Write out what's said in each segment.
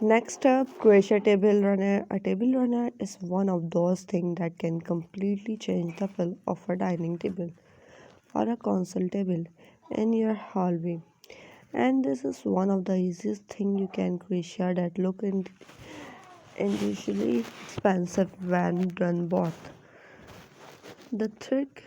Next up, crochet table runner. A table runner is one of those things that can completely change the feel of a dining table or a console table in your hallway. And this is one of the easiest thing you can crochet that look initially expensive when done both. The trick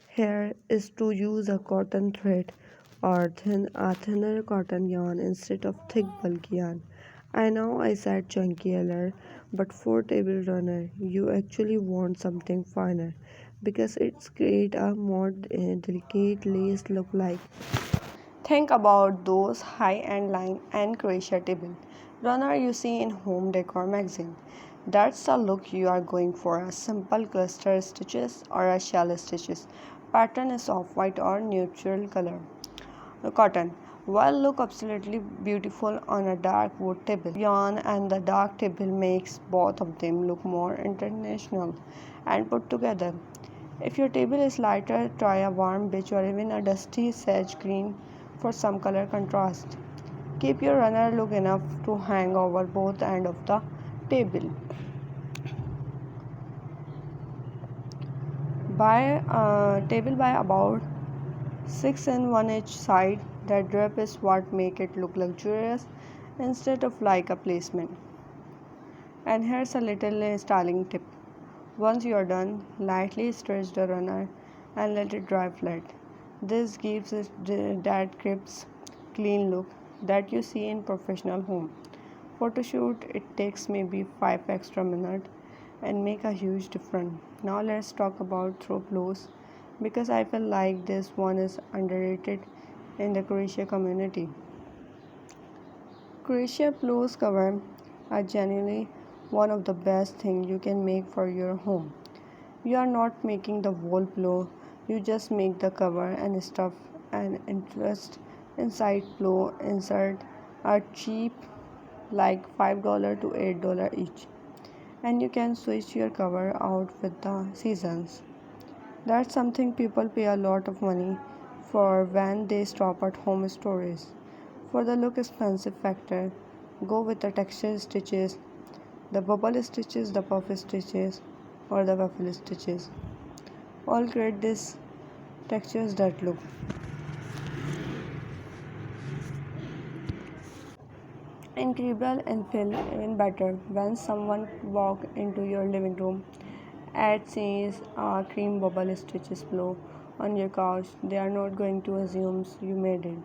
here is to use a cotton thread or a thinner cotton yarn instead of thick bulky yarn. I know I said chunky earlier, but for table runner, you actually want something finer because it's create a more delicate lace look like. Think about those high-end line and crochet table runner you see in home decor magazine. That's the look you are going for, a simple cluster stitches or a shell stitches. Pattern is off-white or neutral color. Cotton. While look absolutely beautiful on a dark wood table, yarn and the dark table makes both of them look more international and put together. If your table is lighter, try a warm beige or even a dusty sage green for some color contrast. Keep your runner look enough to hang over both ends of the table. Buy a table by about 6 in one each side. That drape is what make it look luxurious instead of like a placement. And here's a little styling tip. Once you are done, lightly stretch the runner and let it dry flat. This gives it that crisp, clean look that you see in professional home. Photo shoot it takes maybe 5 extra minutes and make a huge difference. Now let's talk about throw pillows because I feel like this one is underrated in the crochet community. Crochet pillows cover are genuinely one of the best things you can make for your home. You are not making the wall pillow, you just make the cover and stuff and interest inside pillow insert are cheap like $5 to $8 each. And you can switch your cover out with the seasons. That's something people pay a lot of money for when they stop at home stores. For the look expensive factor, go with the texture stitches, the bubble stitches, the puff stitches, or the waffle stitches. All create these textures that look incredible and feel even better when someone walk into your living room and sees a cream bubble stitches flow on your couch. They are not going to assume you made it.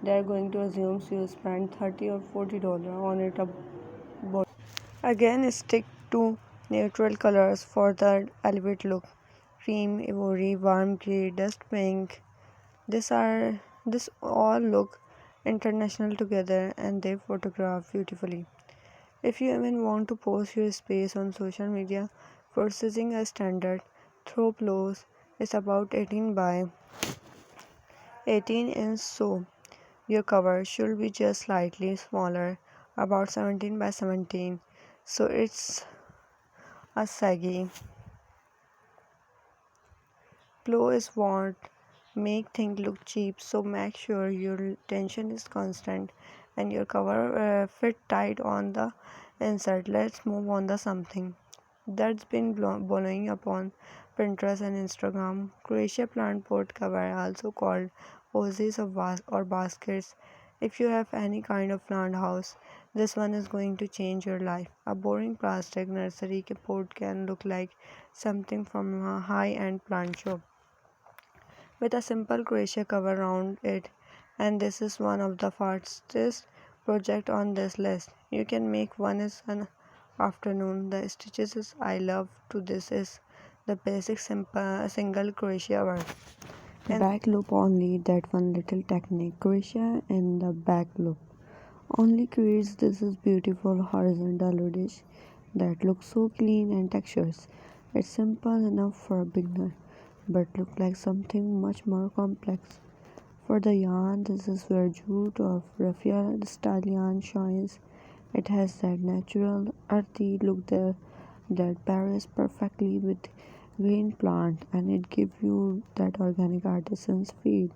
They are going to assume you spent 30 or $40 on it. Again, stick to neutral colors for the elevate look. Cream, ivory, warm gray, dust pink. These are this all look international together and they photograph beautifully. If you even want to post your space on social media, purchasing a standard throw pillows is about 18 by 18 inch, so your cover should be just slightly smaller, about 17 by 17, so it's a saggy pillow is what make things look cheap, so make sure your tension is constant and your cover fit tight on the inside. Let's move on to something that's been blowing up on Pinterest and Instagram. Crochet plant pot cover, also called posies of or baskets. If you have any kind of plant house, this one is going to change your life. A boring plastic nursery pot can look like something from a high-end plant shop with a simple crochet cover around it, and this is one of the fastest project on this list. You can make one in an afternoon. The stitches is I love to this is the basic simple single crochet work and back loop only. That one little technique crochet in the back loop only creates this is beautiful horizontal dish that looks so clean and textures. It's simple enough for a beginner but look like something much more complex. For the yarn, this is where jute or raffia style yarn shines. It has that natural earthy look there that pairs perfectly with green plant and it gives you that organic artisan's feel.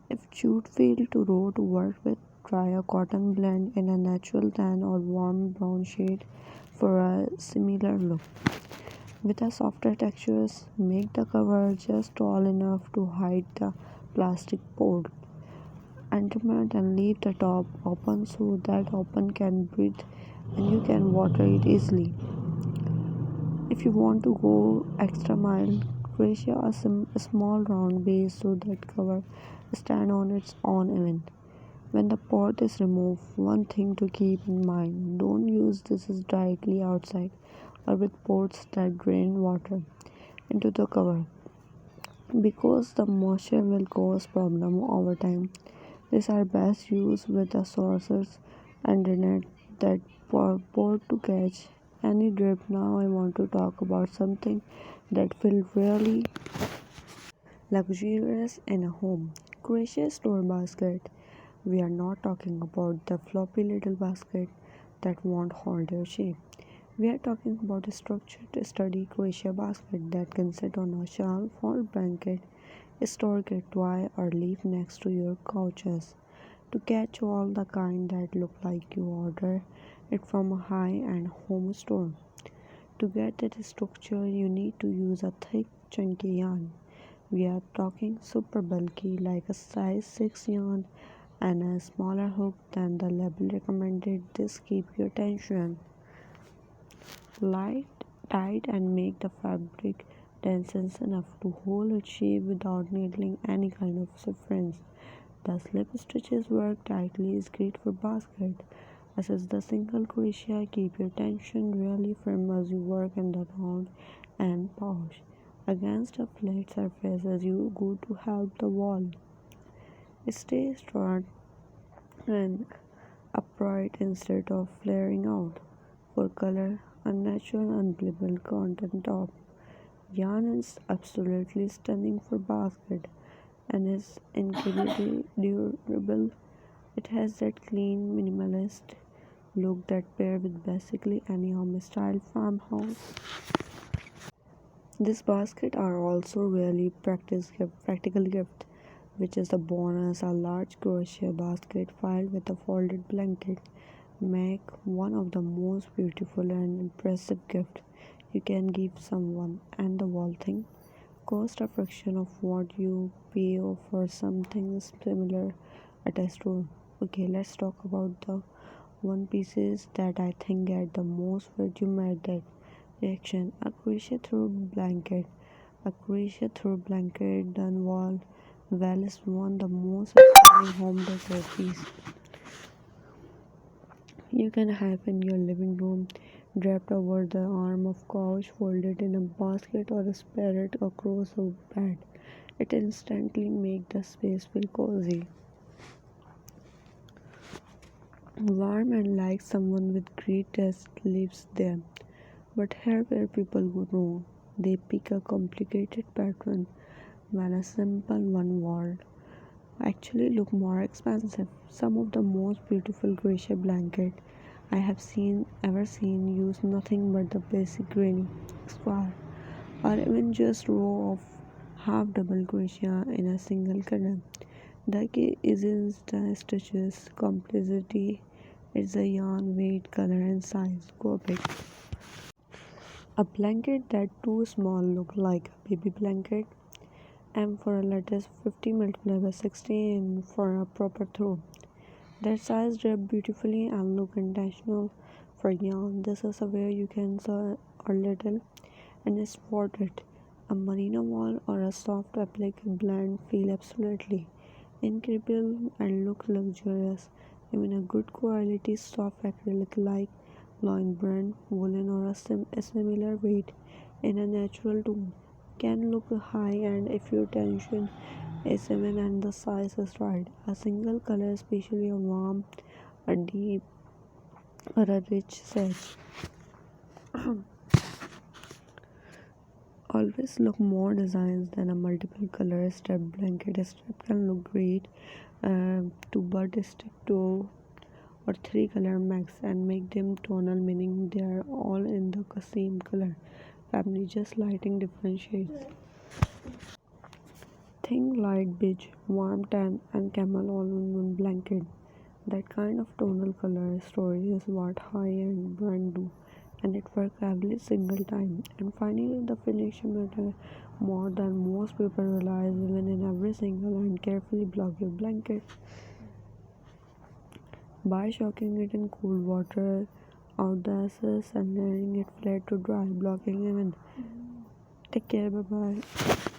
If jute feel too raw to work with, try a cotton blend in a natural tan or warm brown shade for a similar look. With a softer textures, make the cover just tall enough to hide the plastic port. Undermount and leave the top open so that open can breathe and you can water it easily. If you want to go extra mile, crochet a small round base so that cover stand on its own even. When the pot is removed, one thing to keep in mind, don't use this directly outside or with pots that drain water into the cover because the moisture will cause problem over time. These are best used with the sources underneath that pour to catch any drip. Now I want to talk about something that feels really luxurious in a home. Crochet store basket. We are not talking about the floppy little basket that won't hold your shape. We are talking about a structured study crochet basket that can sit on a shelf or blanket, store a toy or leave next to your couches. To catch all the kind that look like you order it from a high-end home store. To get that structure, you need to use a thick, chunky yarn. We are talking super bulky, like a size 6 yarn and a smaller hook than the label recommended. This keep your tension light, tight and make the fabric dense enough to hold its shape without needing any kind of sufferance. The slip stitches work tightly is great for basket. Assist the single crochet, keep your tension really firm as you work in the round and push against a flat surface as you go to help the wall. Stay straight and upright instead of flaring out. For color, a natural unbelievable content top. Yarn is absolutely stunning for basket and is incredibly durable. It has that clean, minimalist look that pair with basically any home style farmhouse. These baskets are also really practical gift, which is the bonus. A large crochet basket filled with a folded blanket make one of the most beautiful and impressive gift you can give someone. And the whole thing cost a fraction of what you pay for something similar at a store. Okay, let's talk about the one pieces that I think get the most that reaction. A crochet through blanket. A crochet through blanket done well is one of the most exciting home decor piece you can have in your living room, draped over the arm of couch, folded in a basket or spread it across a bed. It instantly makes the space feel cozy, warm and like someone with great taste lives there. But here where people go wrong. They pick a complicated pattern when a simple one word actually look more expensive. Some of the most beautiful crochet blanket I have seen use nothing but the basic granny square or even just row of half double crochet in a single color. The key isn't the stitches complexity, it's the yarn weight, color and size. Go big. A blanket that too small look like a baby blanket. M for a lattice 50 multiplied by 16 for a proper throw. That size draped beautifully and look intentional for yarn. This is where you can sew a little and spot it. A merino wool or a soft applique blend feel absolutely incredible and look luxurious. Even a good quality soft acrylic like loin brand, woolen or a similar weight in a natural tone can look high and if your tension is even and the size is right. A single color, especially a warm, a deep or a rich sage, always look more designs than a multiple color strap blanket. A strap can look great to but stick to or three color max and make them tonal meaning they are all in the same color family just lighting different shades. Think light beige, warm tan and camel all in one blanket That kind of tonal color story is what high-end brands do, and it works every single time. And finally, the finish matter more than most people realize, even in every single and carefully blotted blanket. By soaking it in cool water, out the excess and letting it flat to dry, blocking even. Take care, bye bye.